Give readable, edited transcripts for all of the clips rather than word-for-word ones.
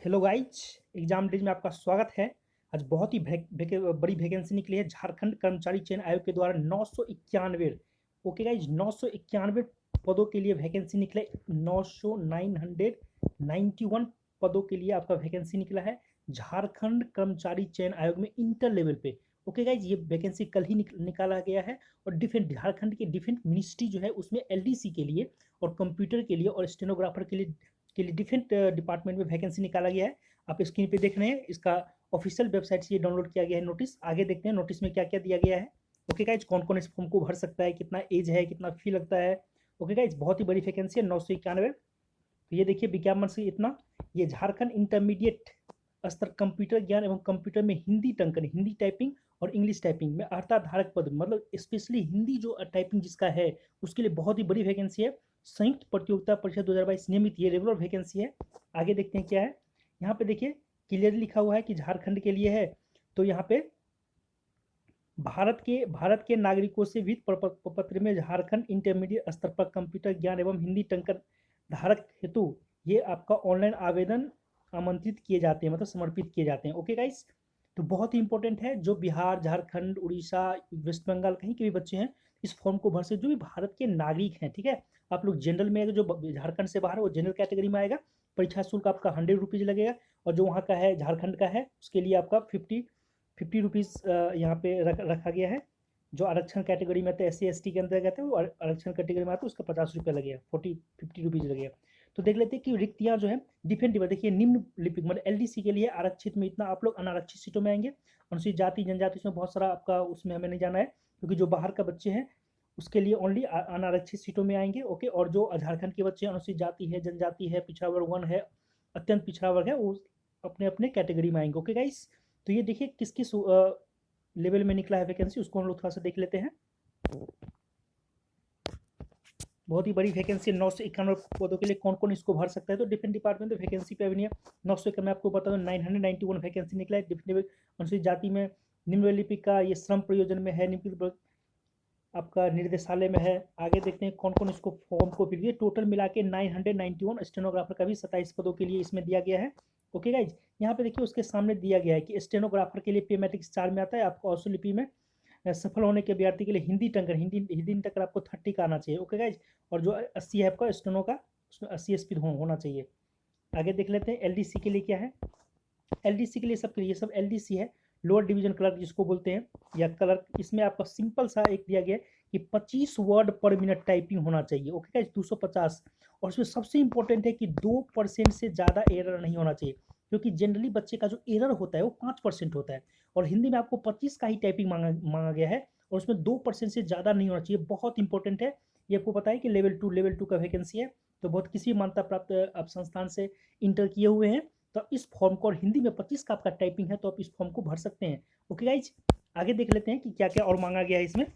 Hello guys, exam days में आपका स्वागत है। आज बहुत ही बड़ी वैकेंसी निकली है। झारखंड कर्मचारी चयन आयोग के द्वारा 991। ओके गाइज, 991 पदों के लिए वैकेंसी निकले। 991 पदों के लिए आपका वैकेंसी निकला है झारखंड कर्मचारी चयन आयोग में इंटर लेवल पे। ओके गाइज, ये वैकेंसी कल ही निकाला गया है। और डिफेंस झारखंड के डिफेंस मिनिस्ट्री जो है उसमें एलडीसी के लिए और कंप्यूटर के लिए और स्टेनोग्राफर के लिए डिफरेंट डिपार्टमेंट में वैकेंसी निकाला गया है। आप स्क्रीन पे देख रहे हैं, इसका ऑफिशियल वेबसाइट से ये डाउनलोड किया गया है नोटिस। आगे देखते हैं नोटिस में क्या क्या दिया गया है। ओके गाइज, कौन कौन इस फॉर्म को भर सकता है, कितना एज है, कितना फी लगता है। ओके गाइज, बहुत ही बड़ी वैकेंसी है 991। तो ये देखिए विज्ञापन से इतना। ये झारखंड इंटरमीडिएट स्तर कंप्यूटर ज्ञान एवं कंप्यूटर में हिंदी टंकन, हिंदी टाइपिंग और इंग्लिश टाइपिंग में अर्हता धारक पद, मतलब स्पेशली हिंदी जो टाइपिंग जिसका है उसके लिए बहुत ही बड़ी वैकेंसी है। संयुक्त प्रतियोगिता परीक्षा 2022 नियमित, ये रेगुलर वैकेंसी है। आगे देखते हैं क्या है। यहाँ पे देखिए क्लियर लिखा हुआ है कि झारखंड के लिए है। तो यहाँ पे भारत के नागरिकों से वित्त पत्र में झारखंड इंटरमीडिएट स्तर पर कंप्यूटर ज्ञान एवं हिंदी टंकन धारक हेतु ये आपका ऑनलाइन आवेदन आमंत्रित किए जाते हैं, मतलब समर्पित किए जाते हैं। ओके गाइस, तो बहुत ही इंपॉर्टेंट है। जो बिहार, झारखंड, उड़ीसा, वेस्ट बंगाल कहीं के भी बच्चे हैं इस फॉर्म को भर से, जो भी भारत के नागरिक हैं। ठीक है, आप लोग जनरल में, जो झारखंड से बाहर है वो जनरल कैटेगरी में आएगा। परीक्षा शुल्क आपका 100 रुपीज़ लगेगा। और जो वहाँ का है, झारखंड का है, उसके लिए आपका 50 रुपीज़ यहाँ पे रखा गया है। जो आरक्षण कैटेगरी में आता है, SC ST के अंतर्गत है, वो आरक्षण कैटेगरी में आता है, उसका 50 रुपये लगेगा, 50 रुपीज़ लगेगा। तो देख लेते हैं कि रिक्तियाँ जो है डिफरेंट डिफरेंट। देखिए निम्न लिपिक मतलब LDC के लिए आरक्षित में इतना, आप लोग अनारक्षित सीटों में आएंगे। अनुसूचित जाति जनजाति उसमें बहुत सारा आपका, उसमें हमें नहीं जाना है क्योंकि जो बाहर का बच्चे हैं उसके लिए ओनली अनारक्षित सीटों में आएंगे। ओके, और जो झारखंड के बच्चे अनुसूचित जाति है, जनजाति है, पिछड़ा वर्ग 1 है, अत्यंत पिछड़ा वर्ग है, वो अपने अपने कैटेगरी में आएंगे। ओके गाइस, तो ये देखिए किस किस लेवल में निकला है वैकेंसी, उसको हम लोग थोड़ा सा देख लेते हैं। बहुत ही बड़ी वैकेंसी 991 पदों के लिए। कौन कौन इसको भर सकता है, तो डिफरेंट डिपार्टमेंट में वैकेंसी पे अभी 900 मैं आपको बता दूँ 991 वैकेंसी निकला है। डिफरेंट अनुसूचित जाति में निम्न लिपिक का ये श्रम प्रयोजन में है, निम्नलिखित आपका निर्देशालय में है। आगे देखते हैं कौन कौन इसको फॉर्म को फिल किया। टोटल मिला के 991। स्टेनोग्राफर का भी 27 पदों के लिए इसमें दिया गया है। ओके गाइज, यहाँ पे देखिए उसके सामने दिया गया है कि स्टेनोग्राफर के लिए पे मैट्रिक्स 4 में आता है। आपको ऑसोलिपि में सफल होने के अभ्यर्थी के लिए हिंदी टंकर, हिंदी टंकर आपको 30 का आना चाहिए। ओके गाइज, और जो 80 है आपका स्टेनो का, उसमें 80 स्पीड होना चाहिए। आगे देख लेते हैं LDC के लिए क्या है। LDC के लिए सब ये सब LDC है, लोअर डिवीजन क्लर्क जिसको बोलते हैं, या क्लर्क। इसमें आपका सिंपल सा एक दिया गया है कि 25 वर्ड पर मिनट टाइपिंग होना चाहिए। Okay guys, 250। और इसमें सबसे इंपॉर्टेंट है कि 2% से ज़्यादा एरर नहीं होना चाहिए, क्योंकि जनरली बच्चे का जो एरर होता है वो 5% होता है। और हिंदी में आपको 25 का ही टाइपिंग मांगा गया है, और उसमें 2% से ज़्यादा नहीं होना चाहिए। बहुत इंपॉर्टेंट है। ये आपको पता है कि लेवल 2 का वैकेंसी है। तो बहुत किसी मान्यता प्राप्त आप संस्थान से इंटर किए हुए हैं तो आप इस फॉर्म को, और हिंदी में 25 का आपका टाइपिंग है तो आप इस फॉर्म को भर सकते हैं। ओके गाइज, आगे देख लेते हैं कि क्या क्या और मांगा गया है इसमें।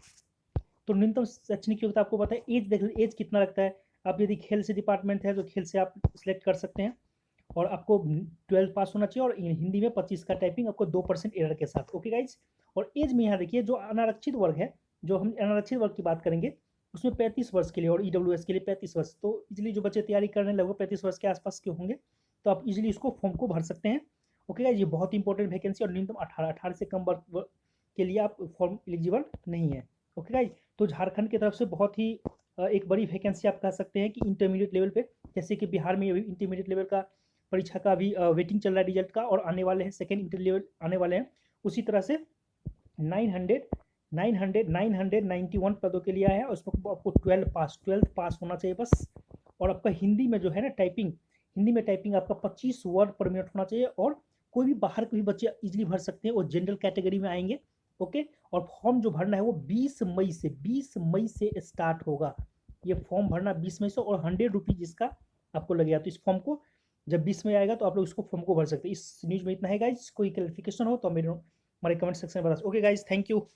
तो न्यूनतम शैक्षणिक योग्यता आपको पता है। एज देख, एज कितना लगता है। आप यदि खेल से डिपार्टमेंट है तो खेल से आप सिलेक्ट कर सकते हैं। और आपको 12 पास होना चाहिए, और हिंदी में 25 का टाइपिंग, आपको 2% एरर के साथ। ओके गाइज, और एज में यहाँ देखिए जो अनारक्षित वर्ग है, जो हम अनारक्षित वर्ग की बात करेंगे उसमें 35 वर्ष के लिए, और EWS के लिए 35 वर्ष। तो इजिली जो बच्चे तैयारी कर रहे हैं लगभग 35 वर्ष के आसपास के होंगे, तो आप इजीली इसको फॉर्म को भर सकते हैं। ओके गाइज, ये बहुत इंपॉर्टेंट वैकेंसी। और न्यूनतम 18 से कम वर्ष के लिए आप फॉर्म एलिजिबल नहीं है। ओके गाइज, तो झारखंड की तरफ से बहुत ही एक बड़ी वैकेंसी आप कह सकते हैं कि इंटरमीडिएट लेवल पे, जैसे कि बिहार में अभी इंटरमीडिएट लेवल का परीक्षा का अभी वेटिंग चल रहा है रिजल्ट का, और आने वाले हैं सेकेंड इंटर लेवल आने वाले हैं। उसी तरह से 991 पदों के लिए आया है, और उसमें आपको 12 पास होना चाहिए बस। और आपका हिंदी में जो है ना टाइपिंग, हिंदी में टाइपिंग आपका 25 वर्ड पर मिनट होना चाहिए। और कोई भी बाहर के भी बच्चे इजीली भर सकते हैं, वो जनरल कैटेगरी में आएंगे। ओके, और फॉर्म जो भरना है वो 20 मई से स्टार्ट होगा। ये फॉर्म भरना 20 मई से, और 100 रुपीज़ इसका आपको लगेगा। तो इस फॉर्म को जब 20 मई आएगा तो आप लोग इसको फॉर्म को भर सकते हैं। इस न्यूज़ में इतना है गाइज। कोई क्लैरिफिकेशन हो तो मेरे हमारे कमेंट सेक्शन में बता। Okay guys, thank you.